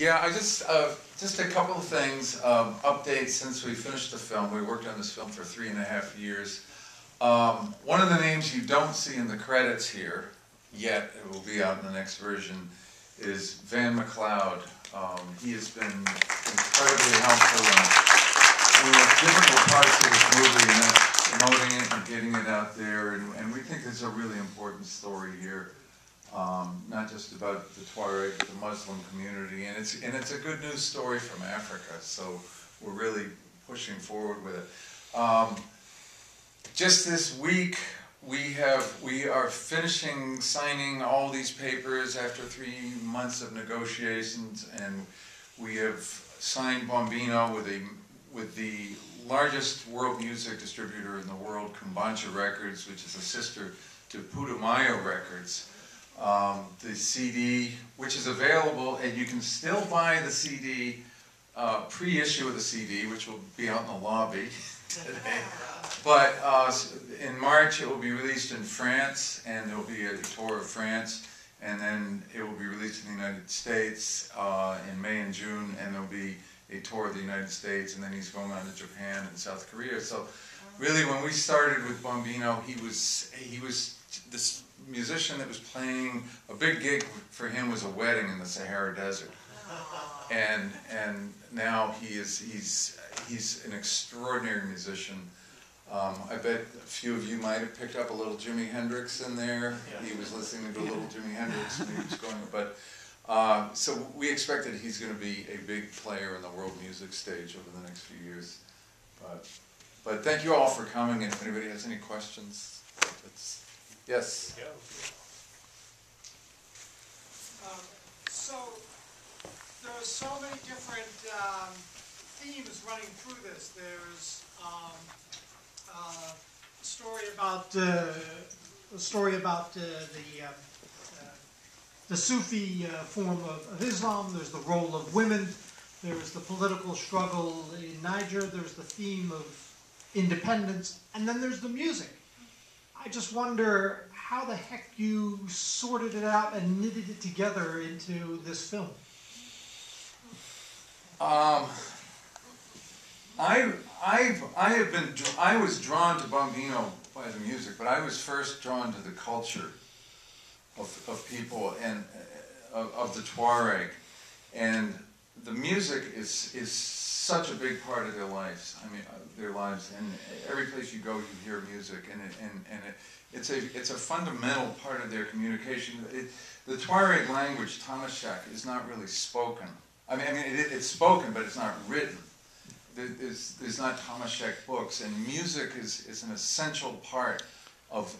Yeah, just a couple of things, updates since we finished the film. We worked on this film for 3.5 years. One of the names you don't see in the credits here yet, it will be out in the next version, is Van McLeod. He has been incredibly helpful in the difficult parts of this movie, and that's promoting it and getting it out there. And we think it's a really important story here. Not just about the Tuareg, but the Muslim community, and it's a good news story from Africa. So we're really pushing forward with it. Just this week, we are finishing signing all these papers after 3 months of negotiations, and we have signed Bombino with the largest world music distributor in the world, Kumbancha Records, which is a sister to Putumayo Records. The CD, which is available, and you can still buy the CD, pre-issue of the CD, which will be out in the lobby today. But in March it will be released in France, and there will be a tour of France, and then it will be released in the United States in May and June, and there will be a tour of the United States, and then he's going on to Japan and South Korea. So really, when we started with Bombino, he was this musician that was playing. A big gig for him was a wedding in the Sahara Desert, and now he's an extraordinary musician. I bet a few of you might have picked up a little Jimi Hendrix in there. Yeah. He was listening to a little Jimi Hendrix when he was going. But so we expect that he's going to be a big player in the world music stage over the next few years. But thank you all for coming. And if anybody has any questions, yes. Yeah. So there are so many different themes running through this. There's a story about the Sufi form of Islam. There's the role of women. There's the political struggle in Niger. There's the theme of independence, and then there's the music. I just wonder how the heck you sorted it out and knitted it together into this film. I was drawn to Bombino by the music, but I was first drawn to the culture of people and of the Tuareg, and the music is such a big part of their lives. I mean, their lives, and every place you go, you hear music, and it's a fundamental part of their communication. The Tuareg language, Tamashek, is not really spoken. I mean, it's spoken, but it's not written. There's not Tamashek books, and music is an essential part of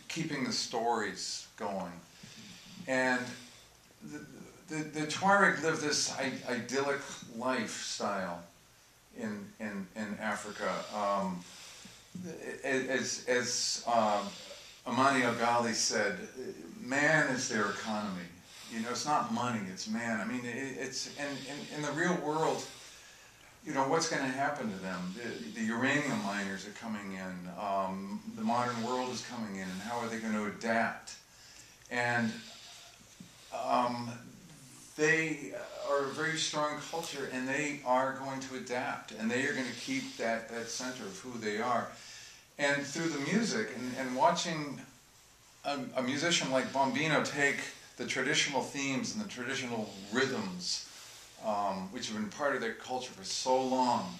keeping the stories going. And the Tuareg live this idyllic lifestyle in Africa. As Amani Al-Ghali said, man is their economy. You know, it's not money, it's man. I mean, it's in the real world. You know, what's going to happen to them? The uranium miners are coming in. The modern world is coming in, and how are they going to adapt? And they are a very strong culture, and they are going to adapt, and they are going to keep that center of who they are. And through the music, and watching a musician like Bombino take the traditional themes and the traditional rhythms, which have been part of their culture for so long,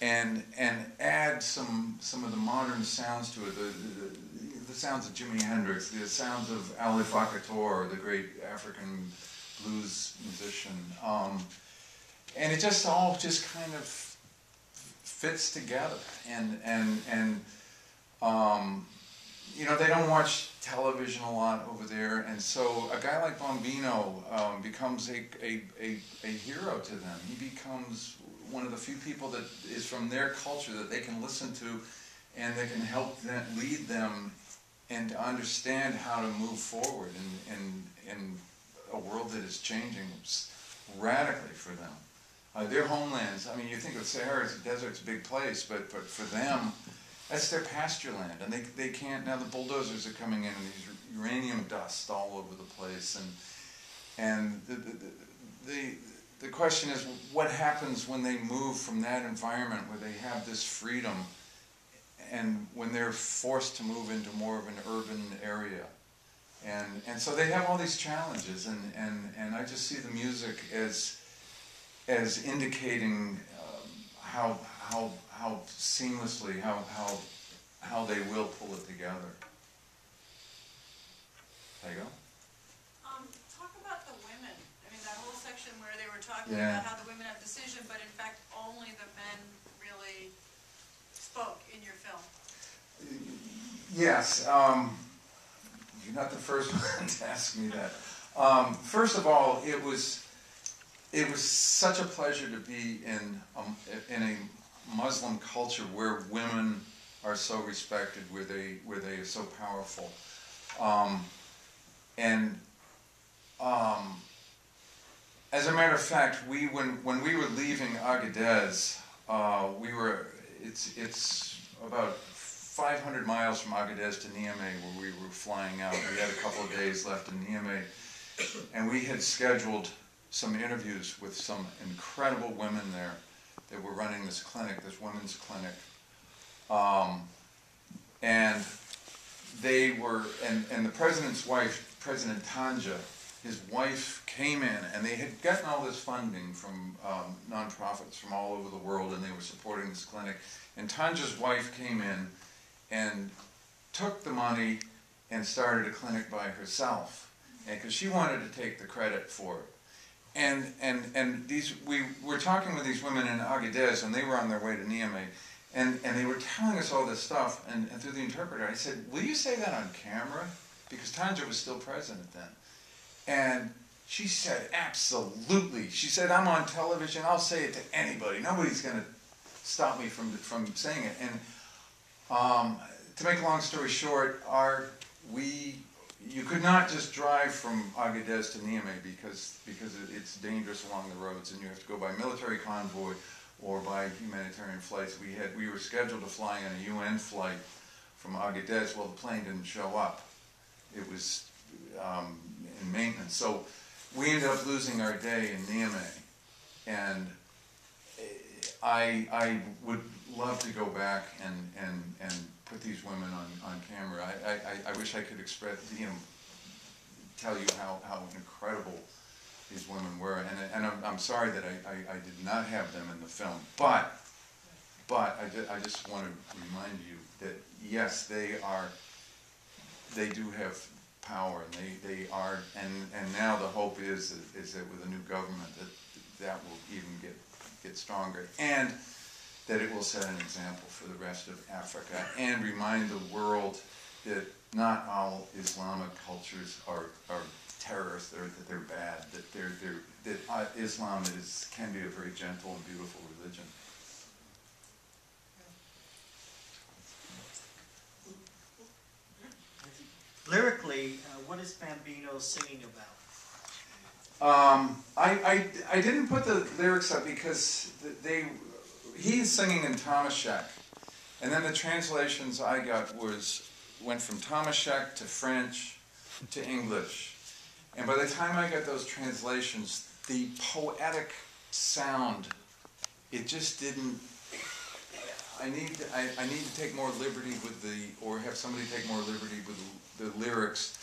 and add some of the modern sounds to it, the sounds of Jimi Hendrix, the sounds of Ali Fakator, the great African blues musician, and it just all just kind of fits together, and you know, they don't watch television a lot over there, and so a guy like Bombino becomes a hero to them. He becomes one of the few people that is from their culture that they can listen to, and they can help them, lead them, and to understand how to move forward in a world that is changing radically for them. Their homelands, I mean, you think of Sahara Desert's a big place, but for them, that's their pasture land, and they can't, now the bulldozers are coming in and these uranium dust all over the place, and the question is, what happens when they move from that environment where they have this freedom, and when they're forced to move into more of an urban area? And so they have all these challenges, and I just see the music as indicating how seamlessly, how they will pull it together. There you go. Talk about the women. I mean, that whole section where they were talking Yeah. about how the women have decision, but in fact only the men really spoke in your film. Yes. You're not the first one to ask me that. First of all, it was such a pleasure to be in a Muslim culture where women are so respected, where they are so powerful. As a matter of fact, when we were leaving Agadez, it's about 500 miles from Agadez to Niamey, where we were flying out. We had a couple of days left in Niamey, and we had scheduled some interviews with some incredible women there that were running this clinic, this women's clinic. And they were, and the president's wife, President Tanja, his wife came in, and they had gotten all this funding from nonprofits from all over the world, and they were supporting this clinic. And Tanja's wife came in and took the money and started a clinic by herself, because she wanted to take the credit for it. And we were talking with these women in Agadez, and they were on their way to Niamey, and they were telling us all this stuff, and through the interpreter, I said, "Will you say that on camera?" Because Tanja was still president then. And she said, "Absolutely." She said, "I'm on television, I'll say it to anybody. Nobody's going to stop me from saying it." And to make a long story short, you could not just drive from Agadez to Niamey because it's dangerous along the roads, and you have to go by military convoy or by humanitarian flights. We were scheduled to fly on a UN flight from Agadez. Well, the plane didn't show up. It was in maintenance. So we ended up losing our day in Niamey. And I would love to go back and put these women on camera. I wish I could tell you how incredible these women were, and I'm sorry that I did not have them in the film, but I just want to remind you that yes, they do have power, and they are, and now the hope is that with a new government that will even get stronger, and that it will set an example for the rest of Africa, and remind the world that not all Islamic cultures are terrorists, that they're bad, that Islam can be a very gentle and beautiful religion. Lyrically, what is Bombino singing about? I didn't put the lyrics up because he's singing in Tamashek, and then the translations I got went from Tamashek to French to English, and by the time I got those translations, the poetic sound, it just didn't. I need to take more liberty with or have somebody take more liberty with the lyrics,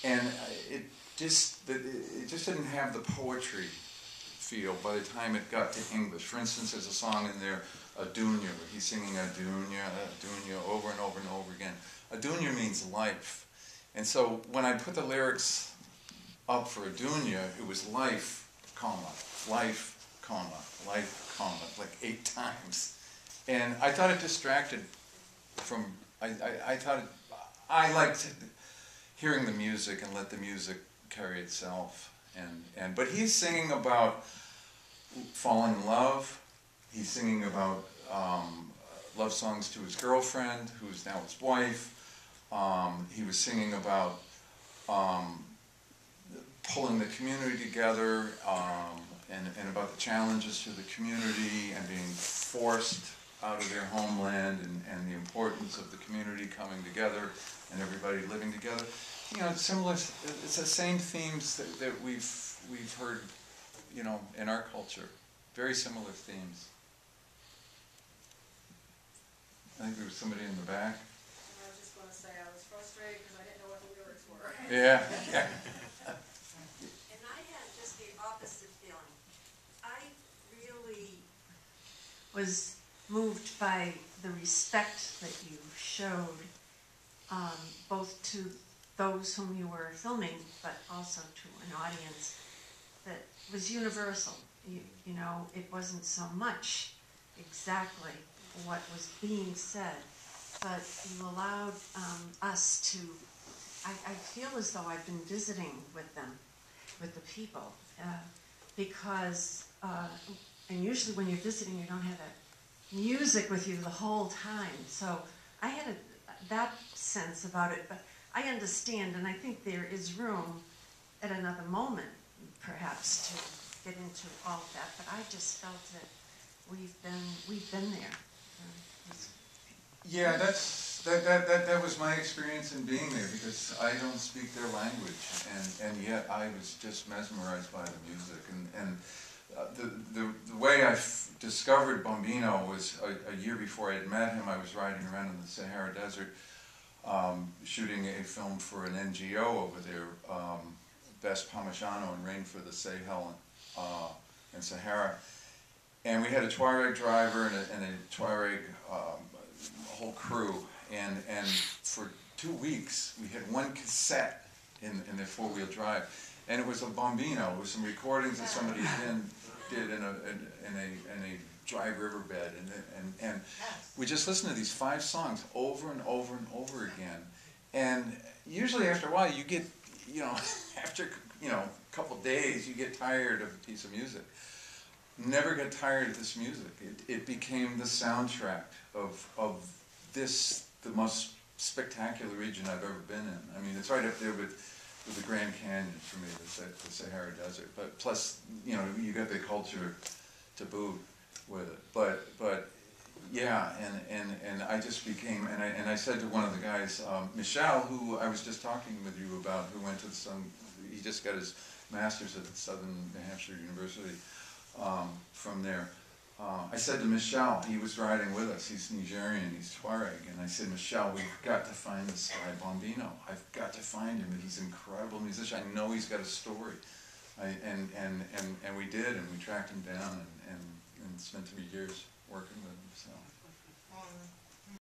and it just didn't have the poetry feel by the time it got to English. For instance, there's a song in there, Adunya, where he's singing Adunya, Adunya over and over and over again. Adunya means life, and so when I put the lyrics up for Adunya, it was life, comma, life, comma, life, comma, like 8 times. And I thought it distracted from, I liked hearing the music and let the music carry itself. But he's singing about falling in love. He's singing about love songs to his girlfriend, who's now his wife. He was singing about pulling the community together, and about the challenges to the community and being forced out of their homeland, and the importance of the community coming together and everybody living together. You know, it's similar. It's the same themes that we've heard you know, in our culture. Very similar themes. I think there was somebody in the back. I was just going to say, I was frustrated because I didn't know what the lyrics were. Yeah, yeah. And I had just the opposite feeling. I really was moved by the respect that you showed, both to those whom you were filming, but also to an audience that was universal. You know, it wasn't so much exactly what was being said, but you allowed us to, I feel as though I've been visiting with them, with the people, because, and usually when you're visiting you don't have that music with you the whole time, so I had that sense about it, but I understand, and I think there is room at another moment, perhaps, to get into all of that, but I just felt that we've been there. Yeah, that was my experience in being there, because I don't speak their language, and yet I was just mesmerized by the music. And the way I discovered Bombino was a year before I had met him. I was riding around in the Sahara Desert, shooting a film for an NGO over there, Best Parmigiano and Rain for the Sahel and Sahara. And we had a Tuareg driver and a Tuareg whole crew, and for 2 weeks we had one cassette in the four-wheel drive, and it was a Bombino. It was some recordings that somebody did in a dry riverbed, and we just listened to these 5 songs over and over and over again. And usually after a while you get, you know, after, you know, a couple days you get tired of a piece of music. Never get tired of this music. It became the soundtrack of this, the most spectacular region I've ever been in. I mean, it's right up there with the Grand Canyon for me, the Sahara Desert. But plus, you know, you got the culture to boot with it. But yeah, and I just became, and I said to one of the guys, Michel, who I was just talking with you about, who went to he just got his master's at Southern New Hampshire University. From there, I said to Michel, he was riding with us, he's Nigerian, he's Tuareg, and I said, Michel, we've got to find this guy Bombino. I've got to find him. He's an incredible musician. I know he's got a story. And we did, and we tracked him down and spent 3 years working with him. So.